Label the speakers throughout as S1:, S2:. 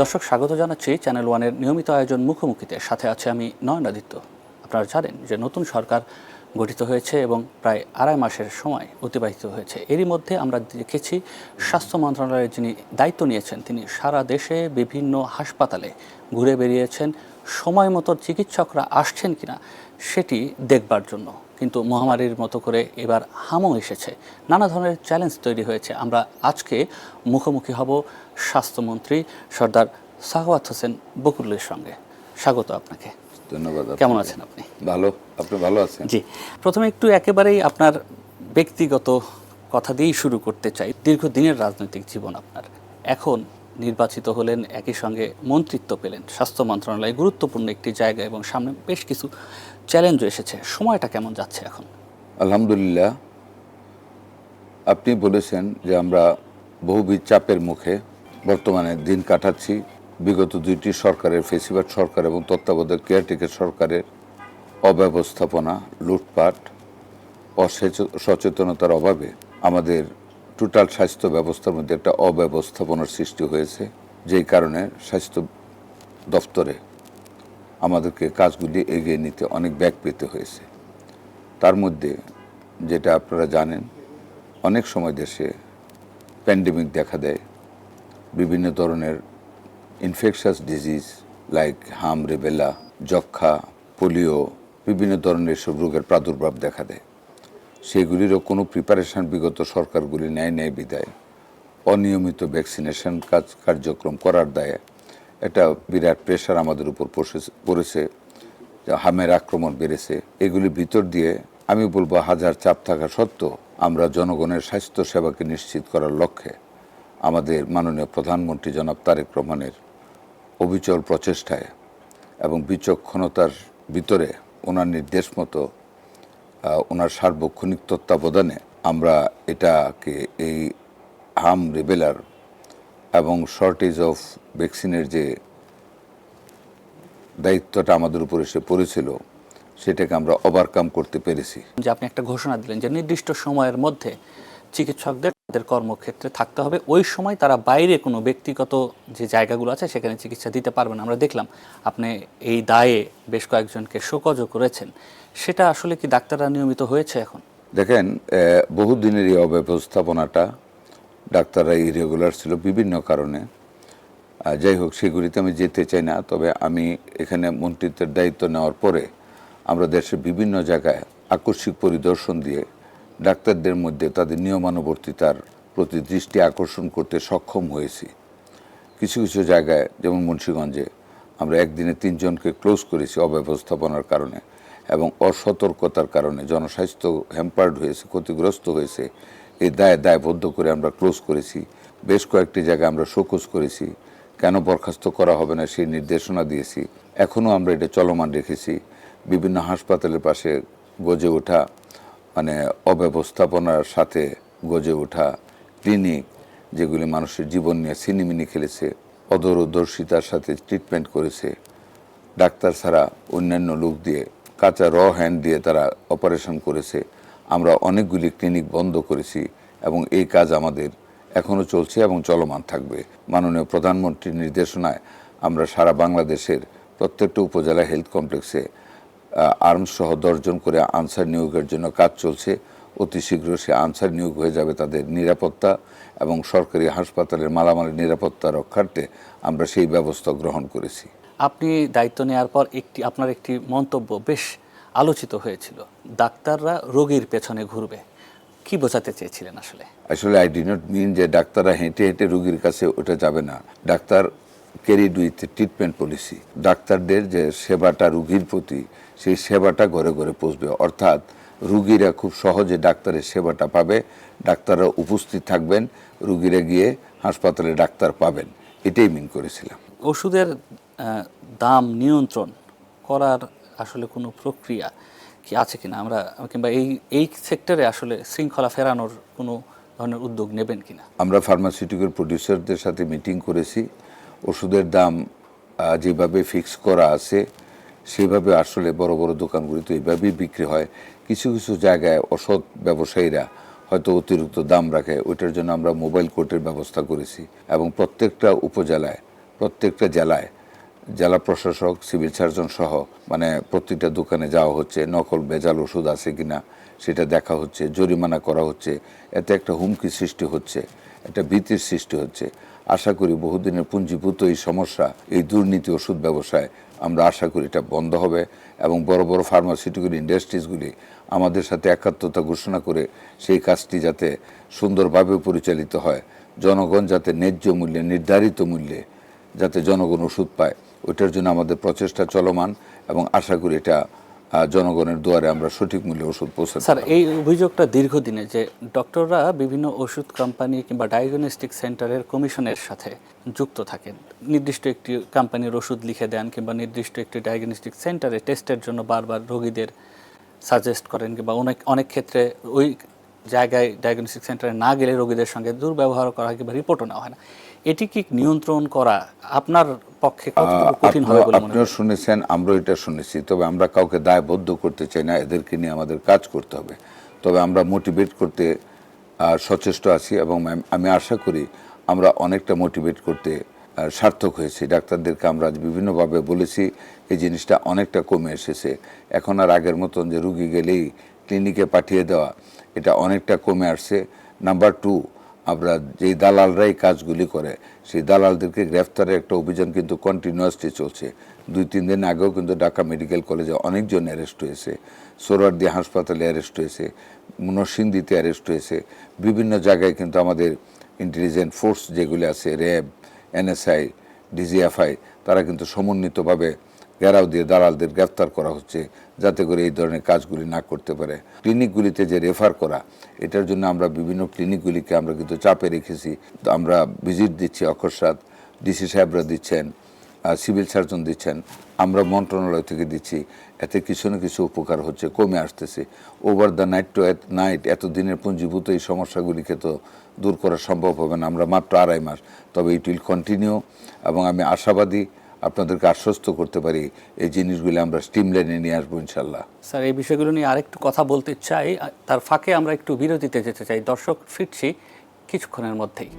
S1: দর্শক, স্বাগত জানাচ্ছি চ্যানেল ওয়ানের নিয়মিত আয়োজন মুখোমুখিতে। সাথে আছে আমি নয়নাদিত্য। আপনারা জানেন যে নতুন সরকার গঠিত হয়েছে এবং প্রায় আড়াই মাসের সময় অতিবাহিত হয়েছে। এরই মধ্যে আমরা দেখেছি স্বাস্থ্য মন্ত্রণালয়ের যিনি দায়িত্ব নিয়েছেন তিনি সারা দেশে বিভিন্ন হাসপাতালে ঘুরে বেরিয়েছেন সময় মতো চিকিৎসকরা আসছেন কিনা সেটি দেখবার জন্য। কিন্তু মহামারীর মতো করে এবার হামও এসেছে, নানা ধরনের চ্যালেঞ্জ তৈরি হয়েছে। আমরা আজকে মুখোমুখি হব স্বাস্থ্যমন্ত্রী সর্দার সাখাওয়াত হোসেন বকুলের সঙ্গে। স্বাগত আপনাকে।
S2: ধন্যবাদ।
S1: কেমন আছেন আপনি?
S2: ভালো। আপনি ভালো আছেন?
S1: জি, প্রথমে একটু একেবারেই আপনার ব্যক্তিগত কথা দিয়েই শুরু করতে চাই। দীর্ঘদিনের রাজনৈতিক জীবন আপনার, এখন নির্বাচিত হলেন, একই সঙ্গে মন্ত্রিত্ব পেলেন, স্বাস্থ্য মন্ত্রণালয় গুরুত্বপূর্ণ একটি জায়গা এবং সামনে বেশ কিছু চ্যালেঞ্জও এসেছে। সময়টা কেমন যাচ্ছে এখন?
S2: আলহামদুলিল্লাহ, আপনি বলেছেন যে আমরা বহুবিধ চাপের মুখে বর্তমানে দিন কাটাচ্ছি। বিগত দুইটি সরকারের, ফেসিবাদ সরকার এবং তত্ত্বাবধায়ক কেয়ারটেকার সরকারের অব্যবস্থাপনা, লুটপাট, অসচেতনতার অভাবে আমাদের টোটাল স্বাস্থ্য ব্যবস্থার মধ্যে একটা অব্যবস্থাপনার সৃষ্টি হয়েছে, যেই কারণে স্বাস্থ্য দপ্তরে আমাদেরকে কাজগুলি এগিয়ে নিতে অনেক ব্যাগ পেতে হয়েছে। তার মধ্যে যেটা আপনারা জানেন, অনেক সময় দেশে প্যান্ডেমিক দেখা দেয়, বিভিন্ন ধরনের ইনফেকশাস ডিজিজ লাইক হাম, রেবেলা, যক্ষা, পোলিও, বিভিন্ন ধরনের সব রোগের প্রাদুর্ভাব দেখা দেয়। সেগুলিরও কোনো প্রিপারেশন বিগত সরকারগুলি নেয় বিদায় অনিয়মিত ভ্যাকসিনেশন কার্যক্রম করার দায়ে একটা বিরাট প্রেশার আমাদের উপর পড়েছে, হামের আক্রমণ বেড়েছে। এগুলির ভিতর দিয়ে আমি বলবো হাজার চাপ থাকা সত্ত্বেও আমরা জনগণের স্বাস্থ্য সেবাকে নিশ্চিত করার লক্ষ্যে আমাদের মাননীয় প্রধানমন্ত্রী জনাব তারেক রহমানের অবিচল প্রচেষ্টায় এবং বিচক্ষণতার ভিতরে ওনার নির্দেশ মতো ওনার সার্বক্ষণিক তত্ত্বাবধানে আমরা এটাকে এই হাম, রেবেলার এবং শর্টেজ অফ ভ্যাকসিনের যে দায়িত্বটা আমাদের উপর এসে পড়েছিল সেটাকে আমরা ওভারকাম করতে পেরেছি।
S1: যে আপনি একটা ঘোষণা দিলেন যে নির্দিষ্ট সময়ের মধ্যে চিকিৎসকদের তাদের কর্মক্ষেত্রে থাকতে হবে, ওই সময় তারা বাইরে কোনো ব্যক্তিগত যে জায়গাগুলো আছে সেখানে চিকিৎসা দিতে পারবেন। আমরা দেখলাম আপনি এই দায়ে বেশ কয়েকজনকে শোকজও করেছেন। সেটা আসলে কি ডাক্তাররা নিয়মিত হয়েছে এখন?
S2: দেখেন, বহুদিনের এই অব্যবস্থাপনাটা ডাক্তাররা ইরেগুলার ছিল বিভিন্ন কারণে। যাই হোক, সেগুলিতে আমি যেতে চাই না। তবে আমি এখানে মন্ত্রিত্বের দায়িত্ব নেওয়ার পরে আমরা দেশের বিভিন্ন জায়গায় আকস্মিক পরিদর্শন দিয়ে ডাক্তারদের মধ্যে তাদের নিয়মানুবর্তিতার প্রতি দৃষ্টি আকর্ষণ করতে সক্ষম হয়েছি। কিছু কিছু জায়গায়, যেমন মুন্সিগঞ্জে, আমরা একদিনে 3 জনকে ক্লোজ করেছি অব্যবস্থাপনার কারণে এবং অসতর্কতার কারণে। জনস্বাস্থ্য হ্যাম্পার্ড হয়েছে, ক্ষতিগ্রস্ত হয়েছে। এই দায়বদ্ধ করে আমরা ক্লোজ করেছি। বেশ কয়েকটি জায়গায় আমরা শোকজ করেছি, কেন বরখাস্ত করা হবে না সেই নির্দেশনা দিয়েছি। এখনও আমরা এটা চলমান রেখেছি। বিভিন্ন হাসপাতালের পাশে গজে ওঠা, মানে অব্যবস্থাপনার সাথে গজে ওঠা ক্লিনিক, যেগুলি মানুষের জীবন নিয়ে সিনিমিনি খেলেছে, অদূরদর্শিতার সাথে ট্রিটমেন্ট করেছে, ডাক্তার ছাড়া অন্যান্য লোক দিয়ে কাঁচা হ্যান্ড দিয়ে তারা অপারেশন করেছে। আমরা অনেকগুলি ক্লিনিক বন্ধ করেছি এবং এই কাজ আমাদের এখনও চলছে এবং চলমান থাকবে। মাননীয় প্রধানমন্ত্রীর নির্দেশনায় আমরা সারা বাংলাদেশের প্রত্যেকটা উপজেলা হেলথ কমপ্লেক্সে আর্মস সহ 10 জন করে আনসার নিয়োগের জন্য কাজ চলছে। অতি শীঘ্র সে আনসার নিয়োগ হয়ে যাবে। তাদের নিরাপত্তা এবং সরকারি হাসপাতালের মালামালের নিরাপত্তা রক্ষার্থে আমরা সেই ব্যবস্থা গ্রহণ করেছি।
S1: আপনি দায়িত্ব নেওয়ার পর আপনার একটি মন্তব্য বেশ আলোচিত হয়েছিল, ডাক্তাররা রোগীর পেছনে ঘুরবে। কি বোঝাতে চেয়েছিলেন আসলে?
S2: আসলে আই ডি নট মিন যে ডাক্তাররা হেঁটে হেঁটে রোগীর কাছে ওটা যাবে না। Doctor carried with treatment policy. ডাক্তারদের যে সেবাটা রোগীর প্রতি, সেই সেবাটা ঘরে ঘরে পৌঁছবে। অর্থাৎ রোগীরা খুব সহজে ডাক্তারের সেবাটা পাবে, ডাক্তাররা উপস্থিত থাকবেন, রোগীরা গিয়ে হাসপাতালে ডাক্তার পাবেন। এটাই মিন করেছিলাম।
S1: ওষুধের দাম নিয়ন্ত্রণ করার আসলে কোনো প্রক্রিয়া কি আছে কিনা, আমরা কিংবা এই সেক্টরে আসলে শৃঙ্খলা ফেরানোর কোনো ধরনের উদ্যোগ নেবেন কিনা?
S2: আমরা ফার্মাসিউটিক্যাল প্রডিউসারদের সাথে মিটিং করেছি। ওষুধের দাম যেভাবে ফিক্স করা আছে সেভাবে আসলে বড় বড় দোকানগুলি তো এইভাবেই বিক্রি হয়। কিছু কিছু জায়গায় অসৎ ব্যবসায়ীরা হয়তো অতিরিক্ত দাম রাখে, ওইটার জন্য আমরা মোবাইল কোর্টের ব্যবস্থা করেছি এবং প্রত্যেকটা উপজেলায়, প্রত্যেকটা জেলায় জেলা প্রশাসক, সিভিল সার্জন সহ মানে প্রত্যেকটা দোকানে যাওয়া হচ্ছে, নকল ভেজাল ওষুধ আছে কিনা সেটা দেখা হচ্ছে, জরিমানা করা হচ্ছে। এতে একটা হুমকি সৃষ্টি হচ্ছে, একটা ভীতির সৃষ্টি হচ্ছে। আশা করি বহুদিনের পুঞ্জীভূত এই সমস্যা, এই দুর্নীতি ওষুধ ব্যবসায়, আমরা আশা করি এটা বন্ধ হবে এবং বড় বড় ফার্মাসিউটিক্যাল ইন্ডাস্ট্রিজগুলি আমাদের সাথে একাত্মতা ঘোষণা করে সেই কাজটি যাতে সুন্দরভাবে পরিচালিত হয়, জনগণ যাতে ন্যায্য মূল্যে, নির্ধারিত মূল্যে যাতে জনগণ ওষুধ পায়, ওইটার জন্য আমাদের প্রচেষ্টা চলমান এবং আশা করি এটা জনগণের দুয়ারে আমরা সঠিক মূল্যে ওষুধ পৌঁছাতে
S1: স্যার,
S2: পারব।
S1: এই অভিযোগটা দীর্ঘদিনে যে ডক্টররা বিভিন্ন ওষুধ কোম্পানি কিংবা ডায়াগনস্টিক সেন্টারের কমিশনের সাথে যুক্ত থাকেন, নির্দিষ্ট একটি কোম্পানির ওষুধ লিখে দেন কিংবা নির্দিষ্ট একটি ডায়াগনস্টিক সেন্টারে টেস্টের জন্য বারবার রোগীদের সাজেস্ট করেন কিংবা অনেক অনেক ক্ষেত্রে ওই জায়গায় ডায়াগনস্টিক সেন্টারে না গেলে রোগীদের সঙ্গে দুর্ব্যবহার করা হয় কিংবা রিপোর্টও নেওয়া হয় না। এটি কি নিয়ন্ত্রণ করা আপনার পক্ষে কতটুকু কঠিন হবে বলে মনে হয়?
S2: আপনিও শুনেছেন, আমরা এটা শুনেছি, তবে আমরা কাউকে দায়বদ্ধ করতে চাই না, এদেরকে নিয়ে আমাদের কাজ করতে হবে। তবে আমরা মোটিভেট করতে সচেষ্ট আছি এবং আমি আশা করি আমরা অনেকটা মোটিভেট করতে সার্থক হয়েছি। ডাক্তারদেরকে আমরা বিভিন্নভাবে বলেছি, এই জিনিসটা অনেকটা কমে এসেছে। এখন আর আগের মতন যে রুগী গেলেই ক্লিনিকে পাঠিয়ে দেওয়া, এটা অনেকটা কমে আসছে। নাম্বার 2, আমরা যেই দালালরা এই কাজগুলি করে সেই দালালদেরকে গ্রেফতারের একটা অভিযান কিন্তু কন্টিনিউয়াসলি চলছে। 2-3 দিন আগেও কিন্তু ঢাকা মেডিকেল কলেজে অনেকজন অ্যারেস্ট হয়েছে, সোহরাওয়ার্দী হাসপাতালে অ্যারেস্ট হয়েছে, নরসিংদীতে অ্যারেস্ট হয়েছে। বিভিন্ন জায়গায় কিন্তু আমাদের ইন্টেলিজেন্ট ফোর্স যেগুলি আছে, র্যাব, NSI, DGFI, তারা কিন্তু সমন্বিতভাবে ঘেরাও দিয়ে দালালদের গ্রেফতার করা হচ্ছে যাতে করে এই ধরনের কাজগুলি না করতে পারে। ক্লিনিকগুলিতে যে রেফার করা, এটার জন্য আমরা বিভিন্ন ক্লিনিকগুলিকে আমরা কিন্তু চাপে রেখেছি। তো আমরা ভিজিট দিচ্ছি, অকস্মাৎ ডিসি সাহেবরা দিচ্ছেন, সিভিল সার্জন দিচ্ছেন, আমরা মন্ত্রণালয় থেকে দিচ্ছি। এতে কিছু না কিছু উপকার হচ্ছে, কমে আসতেছে। Over the night to night এতদিনের পুঞ্জীভূত এই সমস্যাগুলিকে তো দূর করা সম্ভব হবে না, আমরা মাত্র 2.5 মাস। তবে ইট উইল কন্টিনিউ এবং আমি আশাবাদী, আপনাদেরকে আশ্বস্ত করতে পারি এই জিনিসগুলি আমরা স্টিমলাইনে নিয়ে আসবো ইনশাল্লাহ।
S1: স্যার, এই বিষয়গুলো নিয়ে আরেকটু কথা বলতে চাই, তার ফাঁকে আমরা একটু বিরতিতে যেতে চাই। দর্শক, ফিরছি কিছুক্ষণের মধ্যেই।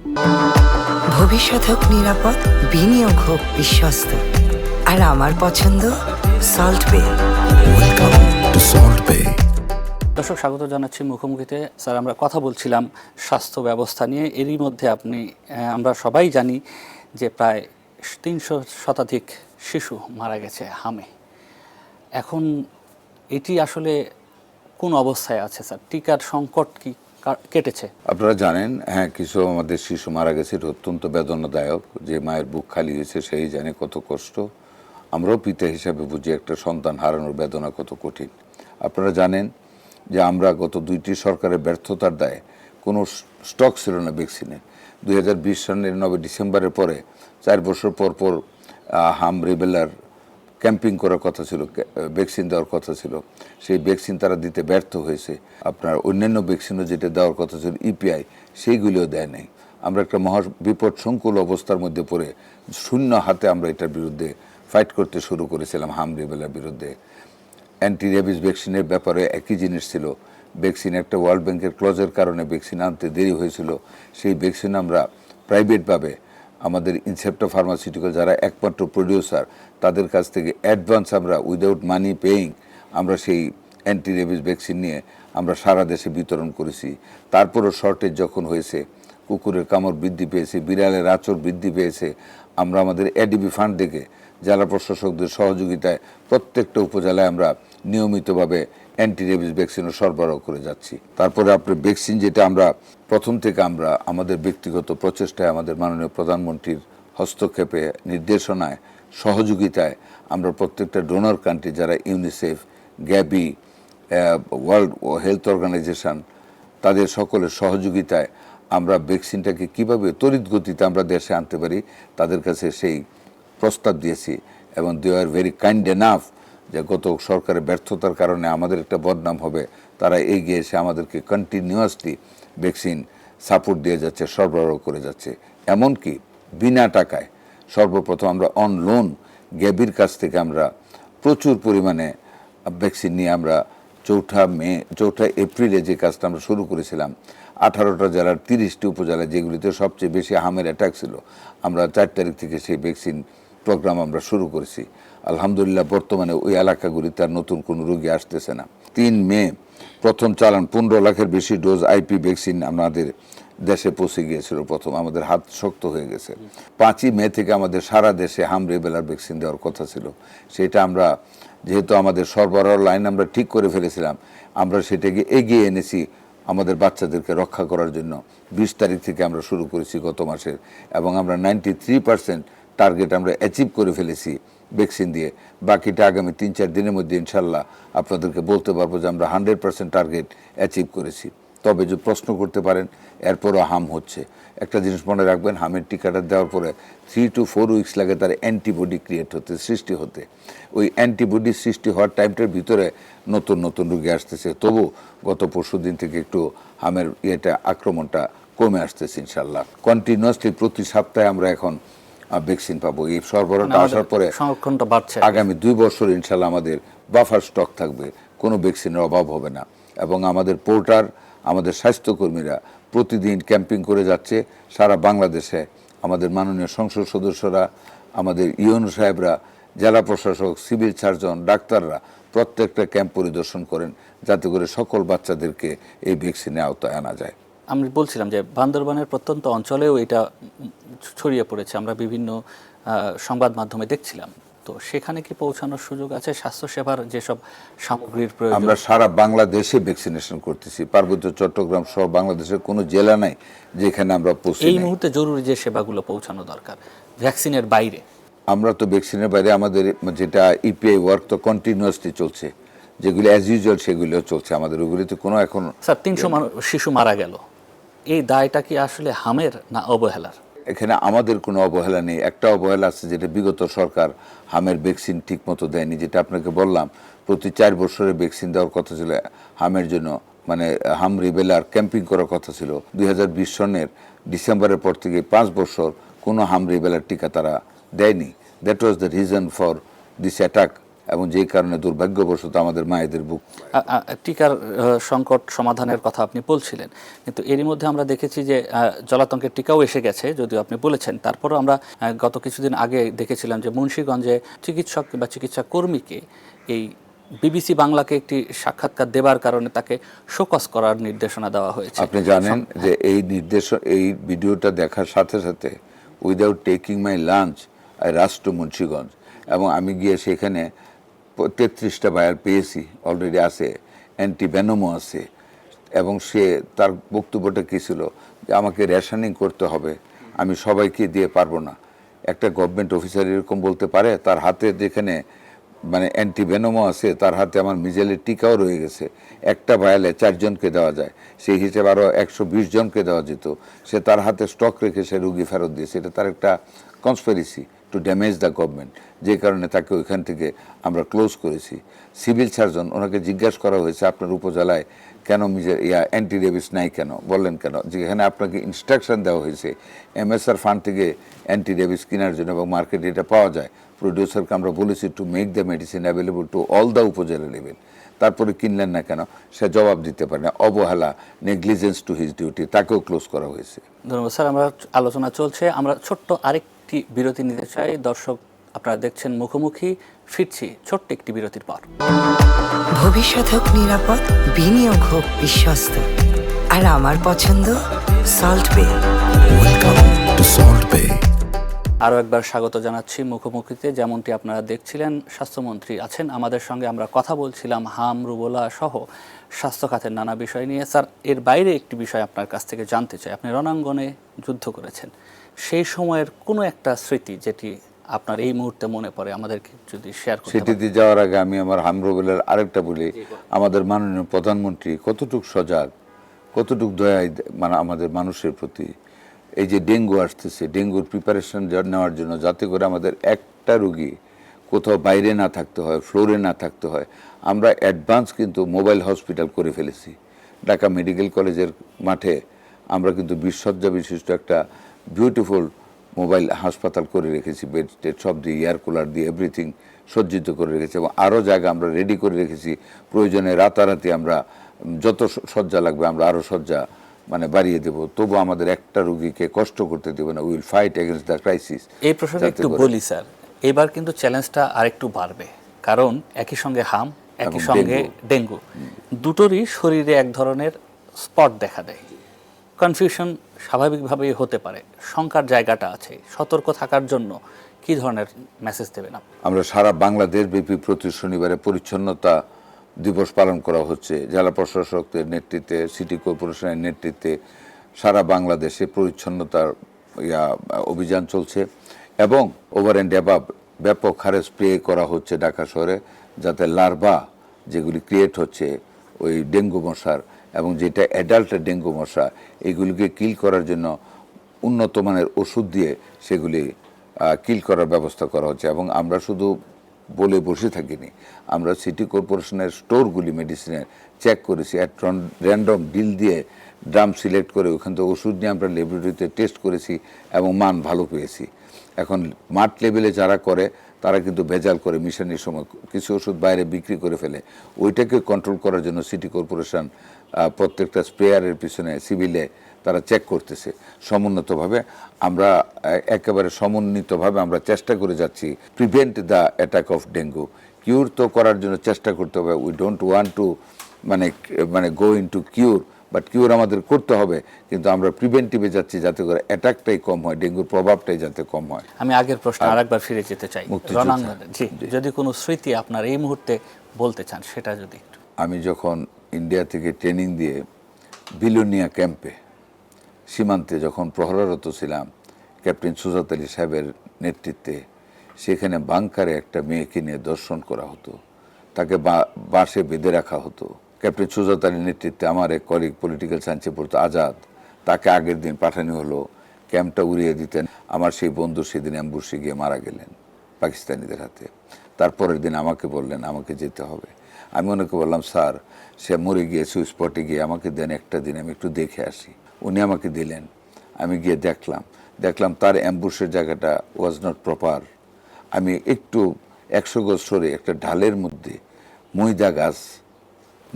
S3: ভবিষ্যৎ হোক নিরাপদ, বিনিয়োগ হোক বিশ্বস্ত, আর আমার পছন্দ সল্ট বে।
S4: ওয়েলকাম টু সল্ট বে।
S1: দর্শক, স্বাগত জানাচ্ছি মুখোমুখিতে। স্যার, আমরা কথা বলছিলাম স্বাস্থ্য ব্যবস্থা নিয়ে। এরই মধ্যে আমরা সবাই জানি যে প্রায় 300 শতাধিক শিশু মারা গেছে হামে। এখন এটি আসলে কোন অবস্থায় আছে স্যার? টিকার সংকট কি কেটেছে?
S2: আপনারা জানেন, হ্যাঁ, কিছু আমাদের শিশু মারা গেছে, এটা অত্যন্ত বেদনাদায়ক। যে মায়ের বুক খালি হয়েছে সেই জানে কত কষ্ট। আমরাও পিতা হিসাবে বুঝি একটা সন্তান হারানোর বেদনা কত কঠিন। আপনারা জানেন যে আমরা গত 2টি সরকারের ব্যর্থতার দায়ে কোনো স্টক ছিল না ভ্যাকসিনের। 2020 সালের 9 ডিসেম্বরের পরে 4 বছর পর পর হাম রিবেলার ক্যাম্পিং করার কথা ছিল, ভ্যাকসিন দেওয়ার কথা ছিল। সেই ভ্যাকসিন তারা দিতে ব্যর্থ হয়েছে। আপনার অন্যান্য ভ্যাকসিনও যেটা দেওয়ার কথা ছিল EPI, সেইগুলিও দেয় নাই। আমরা একটা মহা বিপদ সংকুল অবস্থার মধ্যে পড়ে শূন্য হাতে আমরা এটার বিরুদ্ধে ফাইট করতে শুরু করেছিলাম, হাম রিবেলার বিরুদ্ধে। অ্যান্টি রেবিস ভ্যাকসিনের ব্যাপারে একই জিনিস ছিল। ভ্যাকসিন একটা ওয়ার্ল্ড ব্যাংকের ক্লজের কারণে ভ্যাকসিন আনতে দেরি হয়েছিল। সেই ভ্যাকসিন আমরা প্রাইভেটভাবে আমাদের ইনসেপ্টা ফার্মাসিউটিক্যাল যারা একমাত্র প্রডিউসার, তাদের কাছ থেকে অ্যাডভান্স আমরা উইদাউট মানি পেইং আমরা সেই অ্যান্টি রেবিস ভ্যাকসিন নিয়ে আমরা সারা দেশে বিতরণ করেছি। তারপরও শর্টেজ যখন হয়েছে, কুকুরের কামড় বৃদ্ধি পেয়েছে, বিড়ালের আঁচড় বৃদ্ধি পেয়েছে, আমরা আমাদের ADB ফান্ড থেকে জেলা প্রশাসকদের সহযোগিতায় প্রত্যেকটা উপজেলায় আমরা নিয়মিতভাবে অ্যান্টি রেবিস ভ্যাকসিনও সরবরাহ করে যাচ্ছি। তারপরে আপনার ভ্যাকসিন যেটা আমরা প্রথম থেকে আমরা আমাদের ব্যক্তিগত প্রচেষ্টায়, আমাদের মাননীয় প্রধানমন্ত্রীর হস্তক্ষেপে, নির্দেশনায়, সহযোগিতায় আমরা প্রত্যেকটা ডোনার কান্ট্রি যারা UNICEF, Gavi, world health organization, তাদের সকলের সহযোগিতায় আমরা ভ্যাকসিনটাকে কীভাবে তড়িৎ গতিতে আমরা দেশে আনতে পারি তাদের কাছে সেই প্রস্তাব দিয়েছি। এবং দে আর ভেরি কাইন্ড এনাফ যে গত সরকারের ব্যর্থতার কারণে আমাদের একটা বদনাম হবে, তারা এগিয়ে এসে আমাদেরকে কন্টিনিউয়াসলি ভ্যাকসিন সাপোর্ট দিয়ে যাচ্ছে, সরবরাহ করে যাচ্ছে। এমনকি বিনা টাকায় সর্বপ্রথম আমরা অন লোন গ্যাবির কাছ থেকে আমরা প্রচুর পরিমাণে ভ্যাকসিন নিয়ে আমরা 4 এপ্রিলে যে কাজটা আমরা শুরু করেছিলাম 18টা জেলার 30টি উপজেলা যেগুলিতে সবচেয়ে বেশি হামের অ্যাটাক ছিল, আমরা 4 তারিখ থেকে সেই ভ্যাকসিন প্রোগ্রাম আমরা শুরু করেছি। আলহামদুলিল্লাহ বর্তমানে ওই এলাকাগুলিতে আর নতুন কোনো রোগী আসতেছে না। 3 মে প্রথম চালান 15 লাখের বেশি ডোজ আইপি ভ্যাকসিন আমাদের দেশে পৌঁছে গিয়েছিল। প্রথম আমাদের হাত শক্ত হয়ে গেছে। 5ই মে থেকে আমাদের সারা দেশে হাম রেবেলার ভ্যাকসিন দেওয়ার কথা ছিল। সেটা আমরা যেহেতু আমাদের সরবরাহ লাইন আমরা ঠিক করে ফেলেছিলাম, আমরা সেটাকে এগিয়ে এনেছি আমাদের বাচ্চাদেরকে রক্ষা করার জন্য। 20 তারিখ থেকে আমরা শুরু করেছি গত মাসের, এবং আমরা 93% টার্গেট আমরা অ্যাচিভ করে ফেলেছি ভ্যাকসিন দিয়ে। বাকিটা আগামী 3-4 দিনের মধ্যে ইনশাল্লাহ আপনাদেরকে বলতে পারবো যে আমরা 100% টার্গেট অ্যাচিভ করেছি। তবে যে প্রশ্ন করতে পারেন এরপরও হাম হচ্ছে, একটা জিনিস মনে রাখবেন, হামের টিকাটা দেওয়ার পরে 3 to 4 উইকস লাগে তার অ্যান্টিবডি ক্রিয়েট হতে, সৃষ্টি হতে। ওই অ্যান্টিবডি সৃষ্টি হওয়ার টাইমটার ভিতরে নতুন নতুন রোগী আসতেছে। তবু গত পরশু দিন থেকে একটু হামের আক্রমণটা কমে আসতেছে ইনশাল্লাহ। কন্টিনিউয়াসলি প্রতি সপ্তাহে আমরা এখন ভ্যাকসিন পাবো। এই সরবরাহটা আসার পরে
S1: সংরক্ষণটা বাড়ছে।
S2: আগামী 2 বছর ইনশাল্লাহ আমাদের বাফার স্টক থাকবে, কোনো ভ্যাকসিনের অভাব হবে না। এবং আমাদের পোর্টার, আমাদের স্বাস্থ্যকর্মীরা প্রতিদিন ক্যাম্পিং করে যাচ্ছে সারা বাংলাদেশে। আমাদের মাননীয় সংসদ সদস্যরা, আমাদের ইউএনও সাহেবরা, জেলা প্রশাসক, সিভিল সার্জন, ডাক্তাররা প্রত্যেকটা ক্যাম্প পরিদর্শন করেন যাতে করে সকল বাচ্চাদেরকে এই ভ্যাকসিনে আওতায় আনা যায়।
S1: আমি বলছিলাম যে বান্দরবানের প্রত্যন্ত অঞ্চলেও এটা ছড়িয়ে পড়েছে, আমরা বিভিন্ন সংবাদ মাধ্যমে দেখছিলাম। তো সেখানে কি পৌঁছানোর সুযোগ আছে? স্বাস্থ্যসেবার যেসব সামগ্রীর প্রয়োজন,
S2: আমরা সারা বাংলাদেশে ভ্যাকসিনেশন করতেছি। পার্বত্য চট্টগ্রাম সহ বাংলাদেশের কোনো জেলা নাই যেখানে আমরা পৌঁছে
S1: এই মুহূর্তে জরুরি যে সেবাগুলো পৌঁছানো দরকার ভ্যাকসিনের বাইরে।
S2: আমরা তো ভ্যাকসিনের বাইরে আমাদের যেটা ইপিআই ওয়ার্ক তো কন্টিনিউয়াসলি চলছে, যেগুলি অ্যাজ ইউজুয়াল সেগুলিও চলছে আমাদের। ওগুলিতে কোনো এখন
S1: স্যার 300 শিশু মারা গেল, এই দায়টা কি আসলে হামের না অবহেলার?
S2: এখানে আমাদের কোনো অবহেলা নেই। একটা অবহেলা আছে, যেটা বিগত সরকার হামের ভ্যাকসিন ঠিক মতো দেয়নি। যেটা আপনাকে বললাম, প্রতি 4 বছরে ভ্যাকসিন দেওয়ার কথা ছিল হামের জন্য, মানে হাম রিবেলার ক্যাম্পিং করার কথা ছিল। 2020 সনের ডিসেম্বরের পর থেকে 5 বছর কোনো হাম রিবেলার টিকা তারা দেয়নি। That was the reason for this attack, এবং যেই কারণে দুর্ভাগ্যবশত আমাদের মায়েদের বুক।
S1: টিকার সংকট সমাধানের কথা আপনি বলছিলেন, কিন্তু এরই মধ্যে আমরা দেখেছি যে জলাতঙ্কের টিকাও এসে গেছে, যদিও আপনি বলেছেন। তারপরও আমরা গত কিছুদিন আগে দেখেছিলাম যে মুন্সিগঞ্জে চিকিৎসক কিংবা চিকিৎসা কর্মীকে এই বিবিসি বাংলাকে একটি সাক্ষাৎকার দেবার কারণে তাকে শোকজ করার নির্দেশনা দেওয়া হয়েছে।
S2: আপনি জানেন যে এই ভিডিওটা দেখার সাথে সাথে without taking my lunch I rush to Munshiganj, এবং আমি গিয়ে সেখানে 33টা ভায়ার পেয়েছি, অলরেডি আছে, অ্যান্টিভেনমও আছে। এবং সে তার বক্তব্যটা কী ছিল যে আমাকে রেশনিং করতে হবে, আমি সবাইকে দিয়ে পারবো না। একটা গভর্নমেন্ট অফিসার এরকম বলতে পারে? তার হাতে যেখানে মানে অ্যান্টিভেনমও আছে, তার হাতে আমার মিজেলের টিকাও রয়ে গেছে, একটা ভায়ালে 4 জনকে দেওয়া যায়, সেই হিসেবে আরও 120 জনকে দেওয়া যেত। সে তার হাতে স্টক রেখে সে রুগী ফেরত দিয়েছে। এটা তার একটা conspiracy to damage the government, যে কারণে তাকে ওইখান থেকে আমরা ক্লোজ করেছি। সিভিল সার্জন, ওনাকে জিজ্ঞাসা করা হয়েছে আপনার উপজেলায় কেন অ্যান্টি রেবিস নাই কেন, বললেন কেন? যেখানে আপনাকে ইনস্ট্রাকশন দেওয়া হয়েছে MSR ফান্ড থেকে অ্যান্টি রেবিস কেনার জন্য, এবং মার্কেটে এটা পাওয়া যায়। প্রডিউসারকে আমরা বলেছি to make the medicine available to all the উপজেলা লেভেল। তারপরে কিনলেন না কেন? সে জবাব দিতে পারে না। অবহেলা, নেগলিজেন্স টু হিজ ডিউটি, তাকেও ক্লোজ করা হয়েছে।
S1: ধন্যবাদ স্যার। আমরা আলোচনা চলছে, আমরা ছোট্ট আরেকটি বিরতি নিতে চাই। দর্শক, আপনারা দেখছেন মুখোমুখি, ফিরছি ছোট্ট একটি বিরতির পর।
S3: ভবিষ্যৎ হোক নিরাপদ, বিনিয়োগ হোক বিশ্বস্ত, আর আমার পছন্দ সল্ট বে।
S4: Welcome to Salt Bay.
S1: আরও একবার স্বাগত জানাচ্ছি মুখোমুখিতে। যেমনটি আপনারা দেখছিলেন, স্বাস্থ্যমন্ত্রী আছেন আমাদের সঙ্গে। আমরা কথা বলছিলাম হাম, রুবোলা সহ স্বাস্থ্য খাতের নানা বিষয় নিয়ে। স্যার, এর বাইরে একটি বিষয় আপনার কাছ থেকে জানতে চাই। আপনি রণাঙ্গনে যুদ্ধ করেছেন, সেই সময়ের কোনো একটা স্মৃতি যেটি আপনার এই মুহূর্তে মনে পড়ে, আমাদেরকে যদি শেয়ার করতে পারেন।
S2: সেটিতে যাওয়ার আগে আমি আমার হাম রুবেলার আরেকটা বলি। আমাদের মাননীয় প্রধানমন্ত্রী কতটুক সজাগ, কতটুক দয়া মানে আমাদের মানুষের প্রতি। এই যে ডেঙ্গু আসতেছে, ডেঙ্গুর প্রিপারেশন নেওয়ার জন্য, যাতে করে আমাদের একটা রুগী কোথাও বাইরে না থাকতে হয়, ফ্লোরে না থাকতে হয়, আমরা অ্যাডভান্স কিন্তু মোবাইল হসপিটাল করে ফেলেছি। ঢাকা মেডিকেল কলেজের মাঠে আমরা কিন্তু 20 শয্যা বিশিষ্ট একটা বিউটিফুল মোবাইল হাসপাতাল করে রেখেছি, বেড টেড সব দিয়ে, এয়ার কুলার দিয়ে, এভরিথিং সজ্জিত করে রেখেছি এবং আরও জায়গা আমরা রেডি করে রেখেছি। প্রয়োজনে রাতারাতি আমরা যত শয্যা লাগবে আমরা আরও শয্যা মানে বাড়িয়ে দেব, তবু আমাদের একটা রোগীকে কষ্ট করতে দেব না। Will fight against the crisis.
S1: এই প্রসঙ্গে একটু বলি স্যার, এবার কিন্তু চ্যালেঞ্জটা আরেকটু বাড়বে, কারণ একই সঙ্গে হাম, একই সঙ্গে ডেঙ্গু, দুটোরই শরীরে এক ধরনের স্পট দেখা দেয়। কনফিউশন স্বাভাবিকভাবেই হতে পারে, শঙ্কার জায়গাটা আছে। সতর্ক থাকার জন্য কি ধরনের মেসেজ দেবেন আপনি?
S2: আমরা সারা বাংলাদেশ ব্যাপী প্রতি শনিবারে পরিচ্ছন্নতা দিবস পালন করা হচ্ছে। জেলা প্রশাসকের নেতৃত্বে, সিটি কর্পোরেশনের নেতৃত্বে সারা বাংলাদেশে পরিচ্ছন্নতার অভিযান চলছে এবং ওভার অ্যান্ড অ্যাবাভ ব্যাপক হারে স্প্রে করা হচ্ছে ঢাকা শহরে, যাতে লার্ভা যেগুলি ক্রিয়েট হচ্ছে ওই ডেঙ্গু মশার এবং যেটা অ্যাডাল্টের ডেঙ্গু মশা, এগুলিকে কিল করার জন্য উন্নত মানের ওষুধ দিয়ে সেগুলি কিল করার ব্যবস্থা করা হচ্ছে। এবং আমরা শুধু বলে বসে থাকিনি, আমরা সিটি কর্পোরেশনের স্টোরগুলি মেডিসিনের চেক করেছি, র্যান্ডম ডিল দিয়ে ড্রাম সিলেক্ট করে ওখান থেকে ওষুধ নিয়ে আমরা ল্যাবরেটরিতে টেস্ট করেছি এবং মান ভালো পেয়েছি। এখন মাঠ লেভেলে যারা করে তারা কিন্তু ভেজাল করে, মিশানির সময় কিছু ওষুধ বাইরে বিক্রি করে ফেলে। ওইটাকে কন্ট্রোল করার জন্য সিটি কর্পোরেশন প্রত্যেকটা স্প্রেয়ারের পিছনে সিভিলে তারা চেক করতেছে সমন্বিতভাবে। আমরা একেবারে সমন্বিতভাবে আমরা চেষ্টা করে যাচ্ছি prevent the attack of dengue. Cure তো করার জন্য চেষ্টা করতে হবে। উই ডোন্ট ওয়ান্ট টু মানে গো ইন টু কিউর, বাট কিউর আমাদের করতে হবে, কিন্তু আমরা প্রিভেন্টিভে যাচ্ছি যাতে করে অ্যাটাকটাই কম হয়, ডেঙ্গুর প্রভাবটাই যাতে কম হয়।
S1: আমি আগের প্রশ্ন আরেকবার ফিরে যেতে চাই। রণাঙ্গনে জি, যদি কোনো স্মৃতি আপনার এই মুহূর্তে বলতে চান সেটা যদি একটু।
S2: আমি যখন ইন্ডিয়া থেকে ট্রেনিং দিয়ে বিলোনিয়া ক্যাম্পে সীমান্তে যখন প্রহরারত ছিলাম ক্যাপ্টেন সুজাত আলী সাহেবের নেতৃত্বে, সেখানে বাংকারে একটা মেয়েকে নিয়ে দর্শন করা হতো, তাকে বাঁশে বেঁধে রাখা হতো। ক্যাপ্টেন সুজাত আলীর নেতৃত্বে আমার এক কলিগ পলিটিক্যাল সায়েন্সে পড়তো আজাদ, তাকে আগের দিন পাঠানো হলো ক্যাম্পটা উড়িয়ে দিতেন। আমার সেই বন্ধু সেদিন অ্যাম্বুশে গিয়ে মারা গেলেন পাকিস্তানিদের হাতে। তারপরের দিন আমাকে বললেন আমাকে যেতে হবে। আমি ওনাকে বললাম স্যার সে মরে গিয়েছে, স্পটে গিয়ে আমাকে দেন একটা দিন, আমি একটু দেখে আসি। উনি আমাকে দিলেন, আমি গিয়ে দেখলাম তার অ্যাম্বুশের জায়গাটা ওয়াজ নট প্রপার। আমি একটু 100 গজ সরে একটা ঢালের মধ্যে ময়দা গাছ,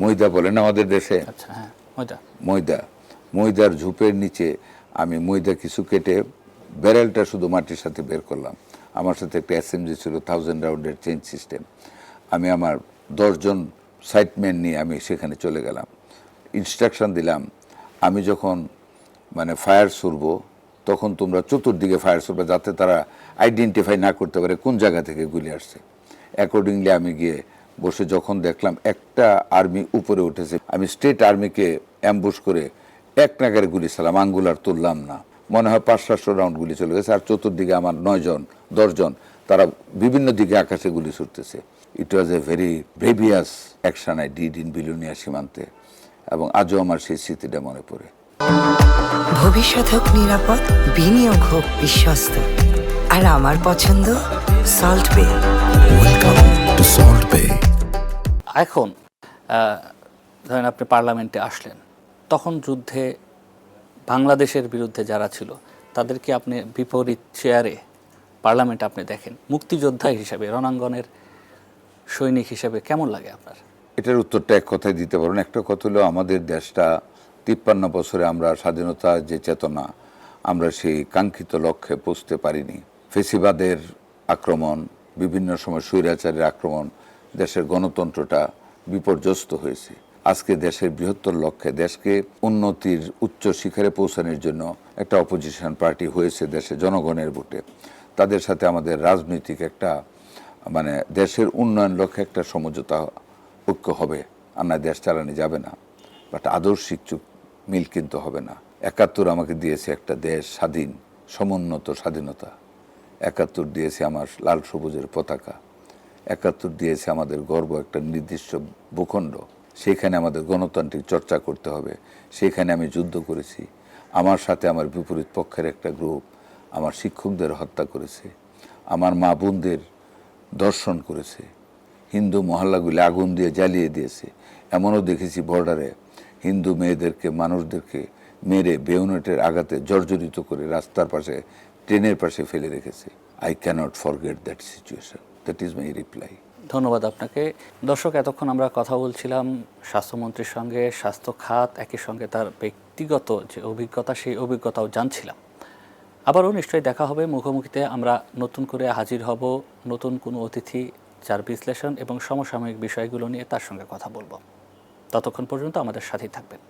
S2: ময়দা বলেন আমাদের দেশে, ময়দার ঝোপের নিচে আমি ময়দা কিছু কেটে ব্যারেলটা শুধু মাটির সাথে বের করলাম। আমার সাথে একটা এসএমজি ছিল 1000 রাউন্ডের চেঞ্জ সিস্টেম। আমি আমার 10 জন সাইটম্যান নিয়ে আমি সেখানে চলে গেলাম। ইনস্ট্রাকশন দিলাম আমি যখন মানে ফায়ার ছুড়ব তখন তোমরা চতুর্দিকে ফায়ার ছুড়বে যাতে তারা আইডেন্টিফাই না করতে পারে কোন জায়গা থেকে গুলি আসছে। অ্যাকর্ডিংলি আমি গিয়ে বসে যখন দেখলাম একটা আর্মি উপরে উঠেছে, আমি স্টেট আর্মিকে অ্যাম্বুশ করে এক নাগারে গুলি চালাম, আঙ্গুল আর তুললাম না। মনে হয় 500-700 রাউন্ড গুলি চলে গেছে। আর চতুর্দিকে আমার 9 জন 10 জন তারা বিভিন্ন দিকে আকাশে গুলি ছুটতেছে। It was a very bravious action I did in Belonia সীমান্তে, এবং আজও আমার সেই স্মৃতিটা মনে পড়ে।
S3: ভবিষ্যৎ হোক নিরাপদ, বিনিয়োগ হোক বিশ্বস্ত, আর আমার পছন্দ সল্ট বে।
S4: ওয়েলকাম টু সল্ট বে।
S1: এখন ধরেন আপনি পার্লামেন্টে আসলেন, তখন যুদ্ধে বাংলাদেশের বিরুদ্ধে যারা ছিল তাদেরকে আপনি বিপরীত চেয়ারে পার্লামেন্টে আপনি দেখেন, মুক্তিযোদ্ধা হিসাবে, রণাঙ্গনের সৈনিক হিসাবে কেমন লাগে আপনার?
S2: এটার উত্তরটা এক কথায় দিতে পারবেন। একটা কথা হলো আমাদের দেশটা 53 বছরে আমরা স্বাধীনতা যে চেতনা, আমরা সেই কাঙ্ক্ষিত লক্ষ্যে পৌঁছতে পারিনি। ফেসিবাদের আক্রমণ, বিভিন্ন সময় স্বৈরাচারের আক্রমণ, দেশের গণতন্ত্রটা বিপর্যস্ত হয়েছে। আজকে দেশের বৃহত্তর লক্ষ্যে দেশকে উন্নতির উচ্চ শিখরে পৌঁছানোর জন্য একটা অপোজিশন পার্টি হয়েছে দেশে জনগণের ভোটে। তাদের সাথে আমাদের রাজনৈতিক একটা মানে দেশের উন্নয়ন লক্ষ্যে একটা সমঝোতা ঐক্য হবে, আর না দেশ চালানো যাবে না। বাট আদর্শিক মিল কিন্তু হবে না। 71 আমাকে দিয়েছে একটা দেশ স্বাধীন, সমুন্নত স্বাধীনতা। 71 দিয়েছে আমার লাল সবুজের পতাকা। 71 দিয়েছে আমাদের গর্ব একটা নির্দিষ্ট ভূখণ্ড। সেখানে আমাদের গণতান্ত্রিক চর্চা করতে হবে। সেখানে আমি যুদ্ধ করেছি। আমার সাথে আমার বিপরীত পক্ষের একটা গ্রুপ আমার শিক্ষকদের হত্যা করেছে, আমার মা বোনদের ধর্ষণ করেছে, হিন্দু মহল্লাগুলি আগুন দিয়ে জ্বালিয়ে দিয়েছে। এমনও দেখেছি বর্ডারে হিন্দু মেয়েদেরকে, মানুষদেরকে মেরে বেউনেটের আঘাতে জর্জরিত করে রাস্তার পাশে, ট্রেনের পাশে ফেলে রেখেছে। I can't forget that situation. That is my reply.
S1: ধন্যবাদ আপনাকে। দর্শক, এতক্ষণ আমরা কথা বলছিলাম স্বাস্থ্যমন্ত্রীর সঙ্গে, স্বাস্থ্য খাত একই সঙ্গে তার ব্যক্তিগত যে অভিজ্ঞতা, সেই অভিজ্ঞতাও জানছিলাম। আবারও নিশ্চয়ই দেখা হবে, মুখোমুখিতে আমরা নতুন করে হাজির হব, নতুন কোনো অতিথি যার বিশ্লেষণ এবং সমসাময়িক বিষয়গুলো নিয়ে তার সঙ্গে কথা বলবো। ততক্ষণ পর্যন্ত আমাদের সাথেই থাকবেন।